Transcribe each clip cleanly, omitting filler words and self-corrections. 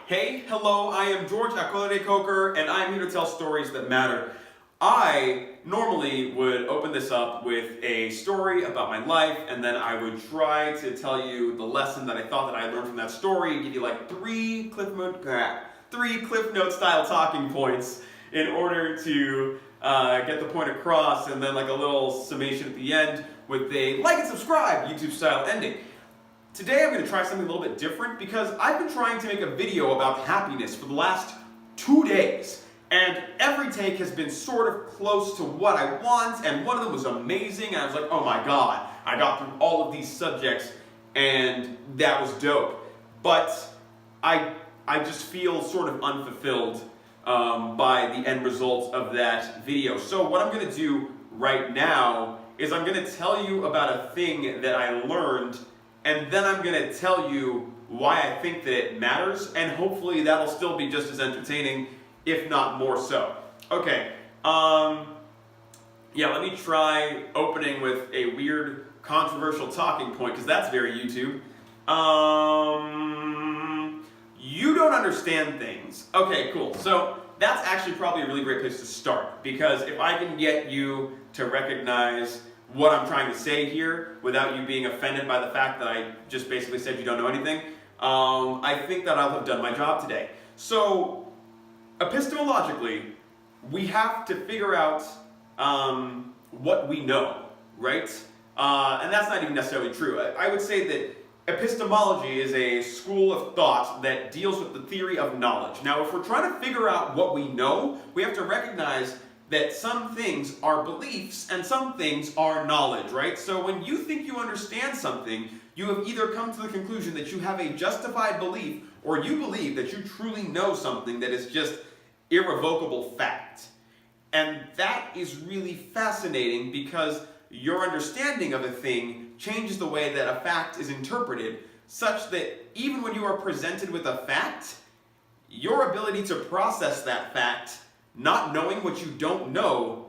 Hey, hello, I am George Akolade Coker, and I'm here to tell stories that matter. I normally would open this up with a story about my life, and then I would try to tell you the lesson that I thought that I learned from that story, give you like three Cliff Note style talking points in order to get the point across, and then like a little summation at the end with a like and subscribe YouTube style ending. Today I'm going to try something a little bit different because I've been trying to make a video about happiness for the last 2 days, and every take has been sort of close to what I want, and one of them was amazing, and I was like, oh my god, I got through all of these subjects and that was dope. But I just feel sort of unfulfilled by the end result of that video. So what I'm going to do right now is I'm going to tell you about a thing that I learned, and then I'm going to tell you why I think that it matters, and hopefully that'll still be just as entertaining, if not more so. Okay, yeah, let me try opening with a weird, controversial talking point, because that's very YouTube. You don't understand things. Okay, cool. So that's actually probably a really great place to start, because if I can get you to recognize what I'm trying to say here without you being offended by the fact that I just basically said you don't know anything, I think that I'll have done my job today. So, epistemologically, we have to figure out what we know, right? And that's not even necessarily true. I would say that epistemology is a school of thought that deals with the theory of knowledge. Now, if we're trying to figure out what we know, we have to recognize that some things are beliefs and some things are knowledge, right? So when you think you understand something, you have either come to the conclusion that you have a justified belief, or you believe that you truly know something that is just irrevocable fact. And that is really fascinating, because your understanding of a thing changes the way that a fact is interpreted, such that even when you are presented with a fact, your ability to process that fact, not knowing what you don't know,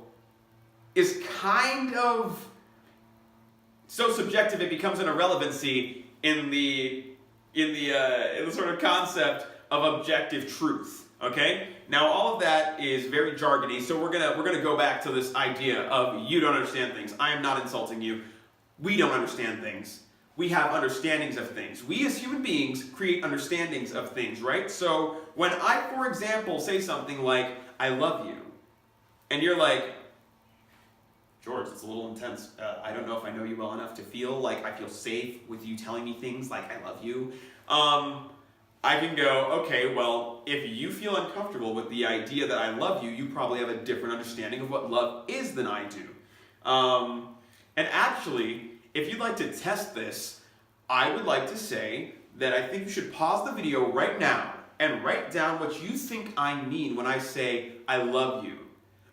is kind of so subjective it becomes an irrelevancy in the sort of concept of objective truth. Okay? Now all of that is very jargony, so we're gonna go back to this idea of you don't understand things. I am not insulting you. We don't understand things. We have understandings of things. We as human beings create understandings of things, right? So when I, for example, say something like, I love you, and you're like, George, it's a little intense. I don't know if I know you well enough to feel like I feel safe with you telling me things like I love you. I can go, okay, well, if you feel uncomfortable with the idea that I love you, you probably have a different understanding of what love is than I do. And actually, if you'd like to test this, I would like to say that I think you should pause the video right now and write down what you think I mean when I say, I love you.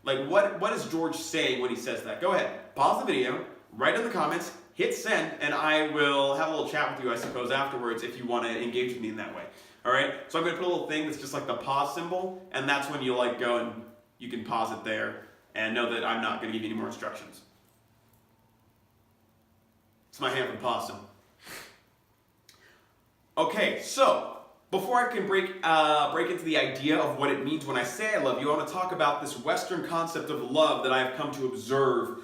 Like, what is George saying when he says that? Go ahead, pause the video, write in the comments, hit send, and I will have a little chat with you, I suppose, afterwards if you want to engage with me in that way. Alright, so I'm going to put a little thing that's just like the pause symbol, and that's when you'll like go and you can pause it there and know that I'm not going to give you any more instructions. It's my hand from pausing. Okay, so before I can break into the idea of what it means when I say I love you, I want to talk about this Western concept of love that I've come to observe.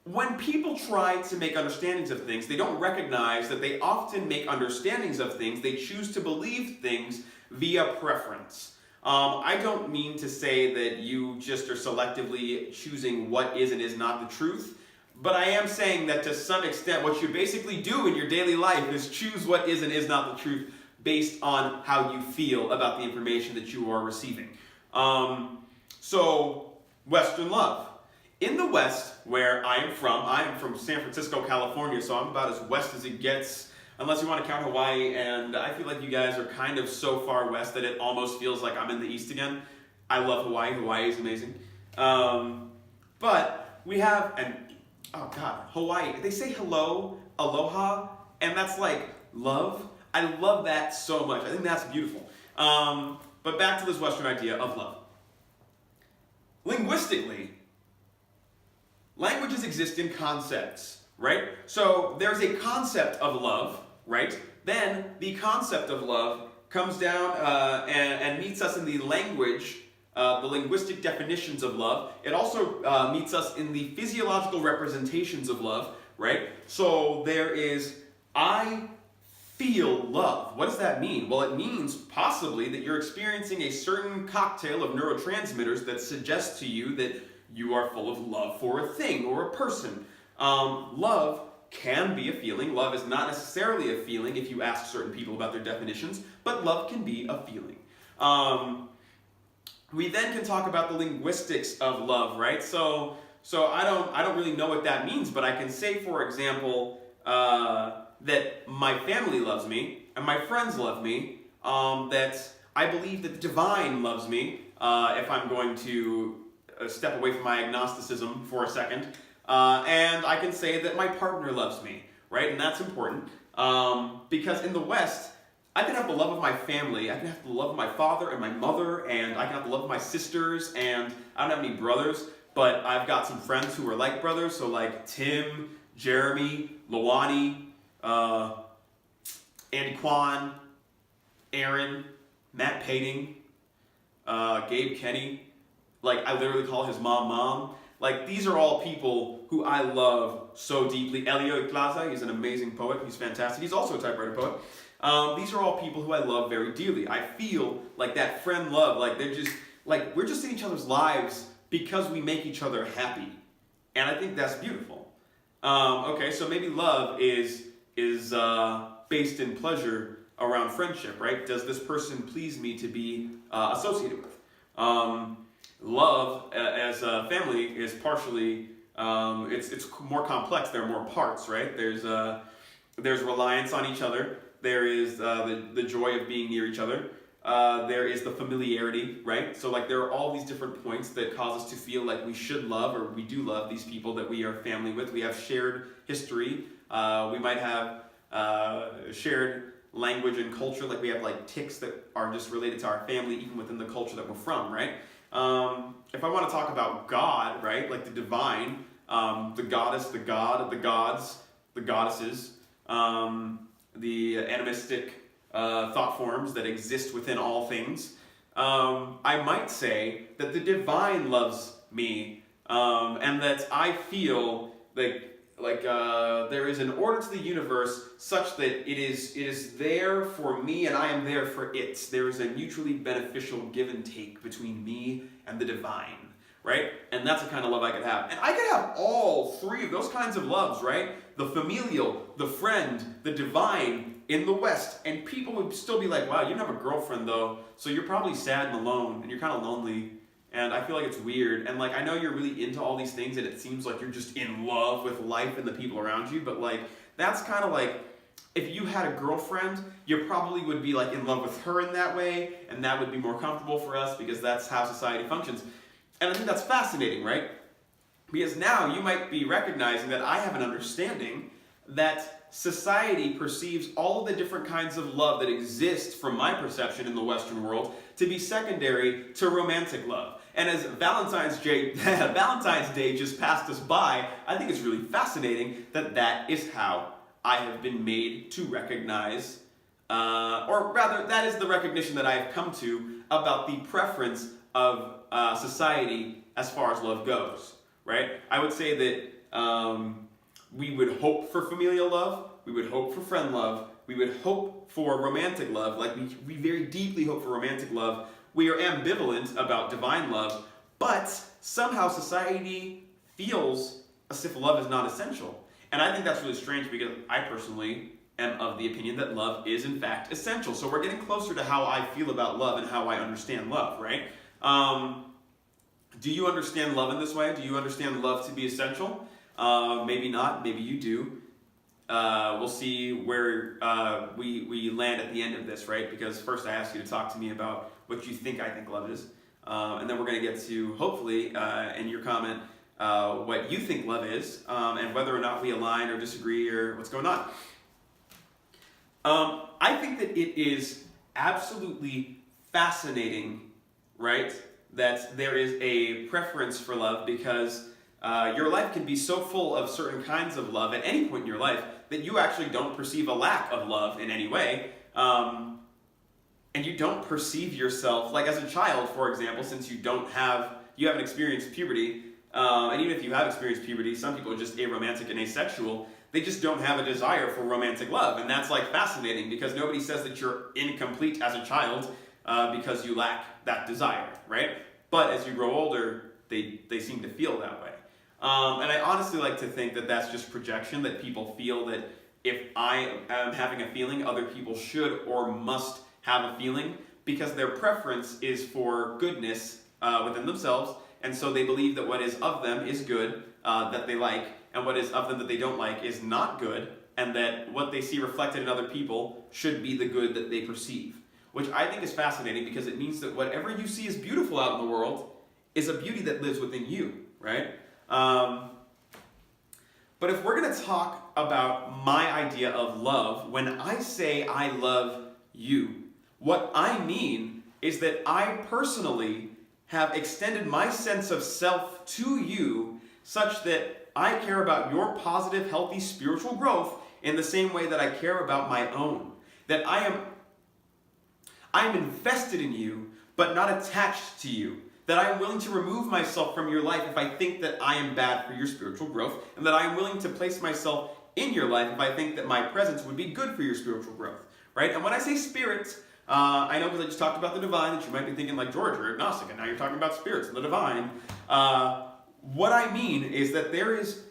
When people try to make understandings of things, they don't recognize that they often make understandings of things. They choose to believe things via preference. I don't mean to say that you just are selectively choosing what is and is not the truth. But I am saying that to some extent what you basically do in your daily life is choose what is and is not the truth based on how you feel about the information that you are receiving. So, Western love. In the West, where I am from San Francisco, California, so I'm about as west as it gets, unless you want to count Hawaii, and I feel like you guys are kind of so far west that it almost feels like I'm in the East again. I love Hawaii. Hawaii is amazing. But we have oh God, Hawaii, they say hello, aloha, and that's like love. I love that so much. I think that's beautiful. But back to this Western idea of love. Linguistically, languages exist in concepts, right? So there's a concept of love, right? Then the concept of love comes down and meets us in the language, the linguistic definitions of love. It also meets us in the physiological representations of love, right? So there is, I feel love. What does that mean? Well, it means possibly that you're experiencing a certain cocktail of neurotransmitters that suggest to you that you are full of love for a thing or a person. Love can be a feeling. Love is not necessarily a feeling if you ask certain people about their definitions, but love can be a feeling. We then can talk about the linguistics of love, right? So I don't really know what that means, but I can say, for example, that my family loves me and my friends love me. That I believe that the divine loves me. If I'm going to step away from my agnosticism for a second. And I can say that my partner loves me, right? And that's important. Because in the West, I can have the love of my family, I can have the love of my father and my mother, and I can have the love of my sisters, and I don't have any brothers, but I've got some friends who are like brothers, so like Tim, Jeremy, Lawani, Andy Kwan, Aaron, Matt Pating, Gabe Kenny. Like, I literally call his mom. Like, these are all people who I love so deeply. Elio Iklaza, he's an amazing poet. He's fantastic. He's also a typewriter poet. These are all people who I love very dearly. I feel like that friend love, like they're just, like we're just in each other's lives because we make each other happy. And I think that's beautiful. Okay, so maybe love is based in pleasure around friendship, right? Does this person please me to be associated with? Love as a family is partially, it's more complex. There are more parts, right? There's reliance on each other. There is the joy of being near each other. There is the familiarity, right? So like there are all these different points that cause us to feel like we should love, or we do love these people that we are family with. We have shared history. We might have shared language and culture. Like we have like tics that are just related to our family, even within the culture that we're from, right? If I want to talk about God, right, like the divine, the goddess, the god, the gods, the goddesses, the animistic thought forms that exist within all things, I might say that the divine loves me, and that I feel like there is an order to the universe such that it is there for me and I am there for it. There is a mutually beneficial give and take between me and the divine, right? And that's the kind of love I could have. And I could have all three of those kinds of loves, right? The familial, the friend, the divine in the West. And people would still be like, wow, you don't have a girlfriend though, so you're probably sad and alone and you're kind of lonely. And I feel like it's weird. And like, I know you're really into all these things and it seems like you're just in love with life and the people around you, but like, that's kind of like, if you had a girlfriend, you probably would be like in love with her in that way, and that would be more comfortable for us because that's how society functions. And I think that's fascinating, right? Because now you might be recognizing that I have an understanding that society perceives all of the different kinds of love that exist from my perception in the Western world to be secondary to romantic love. And as Valentine's Day just passed us by, I think it's really fascinating that that is how I have been made to recognize, or rather, that is the recognition that I have come to about the preference of society as far as love goes, right? I would say that we would hope for familial love, we would hope for friend love, we would hope for romantic love, like we very deeply hope for romantic love. We are ambivalent about divine love, but somehow society feels as if love is not essential. And I think that's really strange because I personally am of the opinion that love is in fact essential. So we're getting closer to how I feel about love and how I understand love, right? Do you understand love in this way? Do you understand love to be essential? Maybe not, maybe you do. We'll see where we land at the end of this, right? Because first I asked you to talk to me about what you think I think love is. And then we're going to get to, hopefully, in your comment, what you think love is, and whether or not we align or disagree or what's going on. I think that it is absolutely fascinating, right, that there is a preference for love because Your life can be so full of certain kinds of love at any point in your life that you actually don't perceive a lack of love in any way. And you don't perceive yourself, like as a child, for example, since you haven't experienced puberty, and even if you have experienced puberty, some people are just aromantic and asexual. They just don't have a desire for romantic love. And that's like fascinating because nobody says that you're incomplete as a child because you lack that desire, right? But as you grow older, they seem to feel that way. And I honestly like to think that that's just projection, that people feel that if I am having a feeling, other people should or must have a feeling because their preference is for goodness within themselves. And so they believe that what is of them is good, that they like, and what is of them that they don't like is not good, and that what they see reflected in other people should be the good that they perceive. Which I think is fascinating because it means that whatever you see as beautiful out in the world is a beauty that lives within you, right? But if we're going to talk about my idea of love, when I say I love you, what I mean is that I personally have extended my sense of self to you such that I care about your positive, healthy spiritual growth in the same way that I care about my own. That I am invested in you, but not attached to you. That I am willing to remove myself from your life if I think that I am bad for your spiritual growth, and that I am willing to place myself in your life if I think that my presence would be good for your spiritual growth, right? And when I say spirits, I know because I just talked about the divine that you might be thinking like George, you're agnostic, and now you're talking about spirits and the divine. What I mean is that there is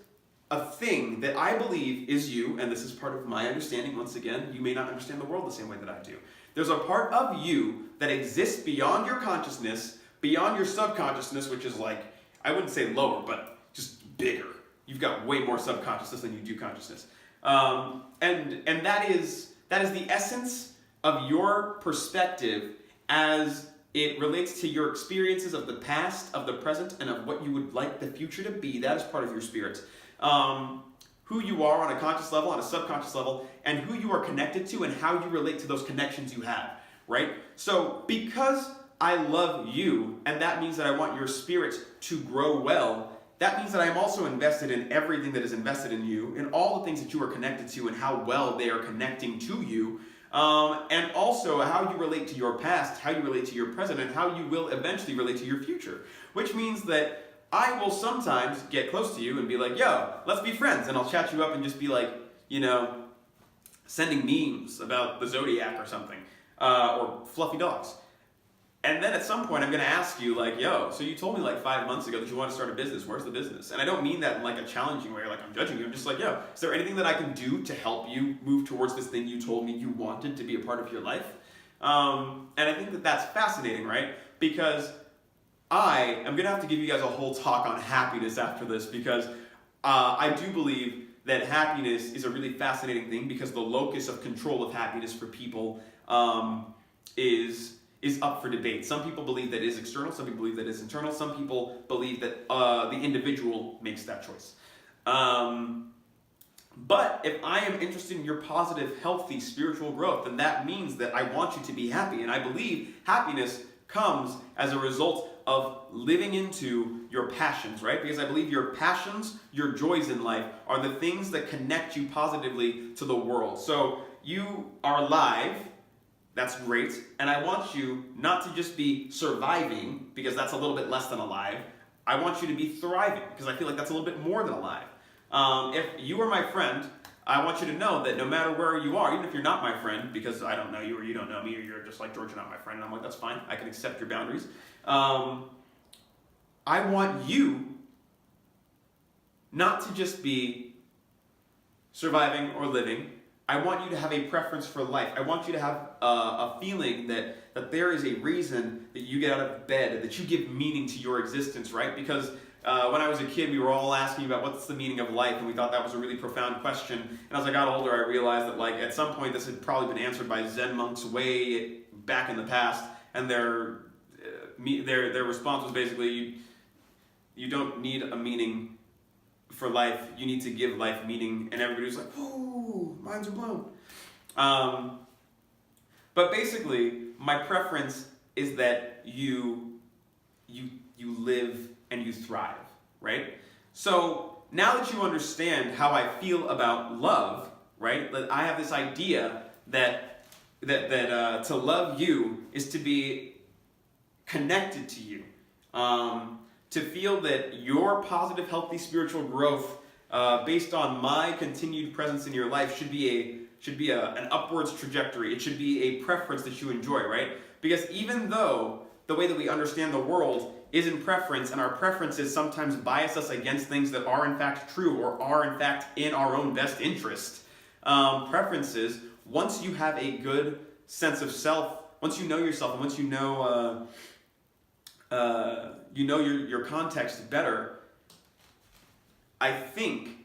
a thing that I believe is you, and this is part of my understanding. Once again, you may not understand the world the same way that I do. There's a part of you that exists beyond your consciousness, beyond your subconsciousness, which is like, I wouldn't say lower, but just bigger. You've got way more subconsciousness than you do consciousness. And that is the essence of your perspective as it relates to your experiences of the past, of the present, and of what you would like the future to be. That is part of your spirit. Who you are on a conscious level, on a subconscious level, and who you are connected to and how you relate to those connections you have, right? So because I love you, and that means that I want your spirit to grow well, that means that I am also invested in everything that is invested in you, in all the things that you are connected to and how well they are connecting to you. And also how you relate to your past, how you relate to your present, and how you will eventually relate to your future. Which means that I will sometimes get close to you and be like, yo, let's be friends. And I'll chat you up and just be like, sending memes about the zodiac or something, or fluffy dogs. And then at some point I'm going to ask you like, yo, so you told me like 5 months ago that you want to start a business. Where's the business? And I don't mean that in like a challenging way or like I'm judging you. I'm just like, yo, is there anything that I can do to help you move towards this thing you told me you wanted to be a part of your life? And I think that that's fascinating, right? Because I am going to have to give you guys a whole talk on happiness after this because I do believe that happiness is a really fascinating thing because the locus of control of happiness for people is up for debate. Some people believe that it is external, some people believe that it is internal, some people believe that the individual makes that choice. But if I am interested in your positive, healthy spiritual growth, then that means that I want you to be happy. And I believe happiness comes as a result of living into your passions, right? Because I believe your passions, your joys in life, are the things that connect you positively to the world. So you are alive. That's great, and I want you not to just be surviving, because that's a little bit less than alive. I want you to be thriving, because I feel like that's a little bit more than alive. If you are my friend, I want you to know that no matter where you are, even if you're not my friend, because I don't know you or you don't know me, or you're just like, George, you're not my friend, and I'm like, that's fine, I can accept your boundaries. I want you not to just be surviving or living. I want you to have a preference for life. I want you to have a feeling that there is a reason that you get out of bed, that you give meaning to your existence, right? Because when I was a kid, we were all asking about what's the meaning of life, and we thought that was a really profound question. And as I got older, I realized that like at some point this had probably been answered by Zen monks way back in the past, and their response was basically, you don't need a meaning for life, you need to give life meaning, and everybody was like, "Ooh, minds are blown." But basically, my preference is that you live and you thrive, right? So now that you understand how I feel about love, right? That I have this idea that to love you is to be connected to you, to feel that your positive, healthy spiritual growth, based on my continued presence in your life, should be an upwards trajectory. It should be a preference that you enjoy, right? Because even though the way that we understand the world is in preference, and our preferences sometimes bias us against things that are in fact true or are in fact in our own best interest, preferences, once you have a good sense of self, once you know yourself, and once you know your context better, I think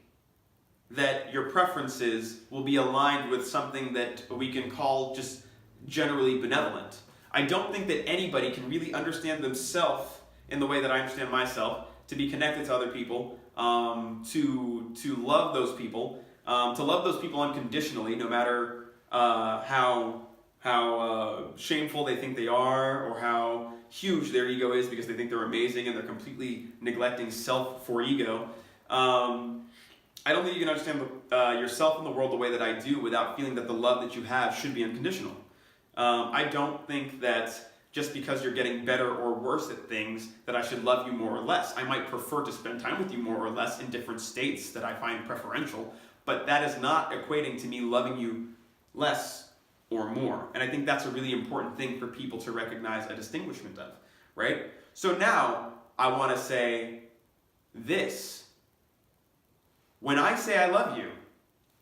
that your preferences will be aligned with something that we can call just generally benevolent. I don't think that anybody can really understand themselves in the way that I understand myself, to be connected to other people, to love those people, unconditionally, no matter how shameful they think they are, or how huge their ego is because they think they're amazing and they're completely neglecting self for ego. I don't think you can understand yourself in the world the way that I do without feeling that the love that you have should be unconditional. I don't think that just because you're getting better or worse at things that I should love you more or less. I might prefer to spend time with you more or less in different states that I find preferential, but that is not equating to me loving you less or more. And I think that's a really important thing for people to recognize a distinguishment of, right? So now I want to say this. When I say I love you,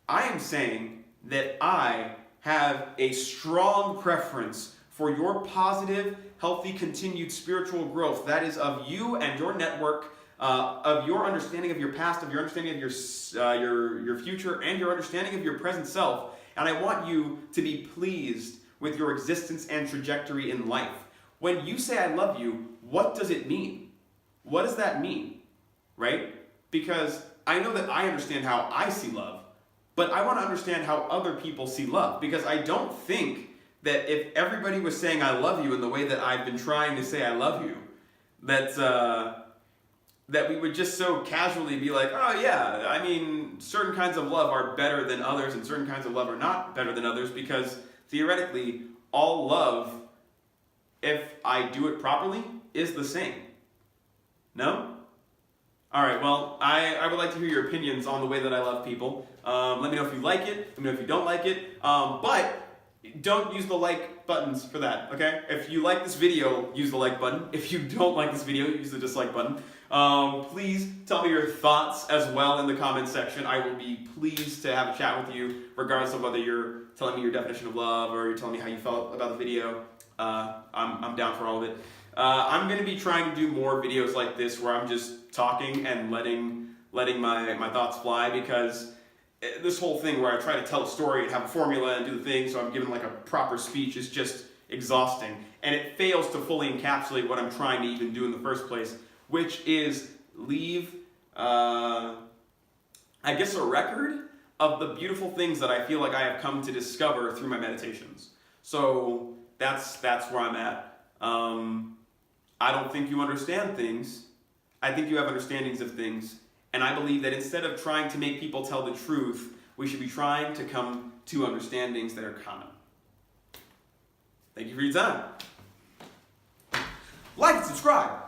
I am saying that I have a strong preference for your positive, healthy, continued spiritual growth. That is of you and your network, of your understanding of your past, of your understanding of your future, and your understanding of your present self. And I want you to be pleased with your existence and trajectory in life. When you say I love you, what does it mean? What does that mean? Right? Because I know that I understand how I see love, but I want to understand how other people see love. Because I don't think that if everybody was saying I love you in the way that I've been trying to say I love you, that we would just so casually be like, oh yeah, I mean, certain kinds of love are better than others and certain kinds of love are not better than others, because theoretically, all love, if I do it properly, is the same. No? Alright, well, I would like to hear your opinions on the way that I love people. Let me know if you like it, let me know if you don't like it, but don't use the like buttons for that, okay? If you like this video, use the like button. If you don't like this video, use the dislike button. Please tell me your thoughts as well in the comments section. I will be pleased to have a chat with you, regardless of whether you're telling me your definition of love or you're telling me how you felt about the video. I'm down for all of it. I'm going to be trying to do more videos like this where I'm just talking and letting my thoughts fly, because this whole thing where I try to tell a story and have a formula and do the thing so I'm giving like a proper speech is just exhausting. And it fails to fully encapsulate what I'm trying to even do in the first place, which is leave, I guess, a record of the beautiful things that I feel like I have come to discover through my meditations. So that's where I'm at. I don't think you understand things. I think you have understandings of things. And I believe that instead of trying to make people tell the truth, we should be trying to come to understandings that are common. Thank you for your time. Like and subscribe.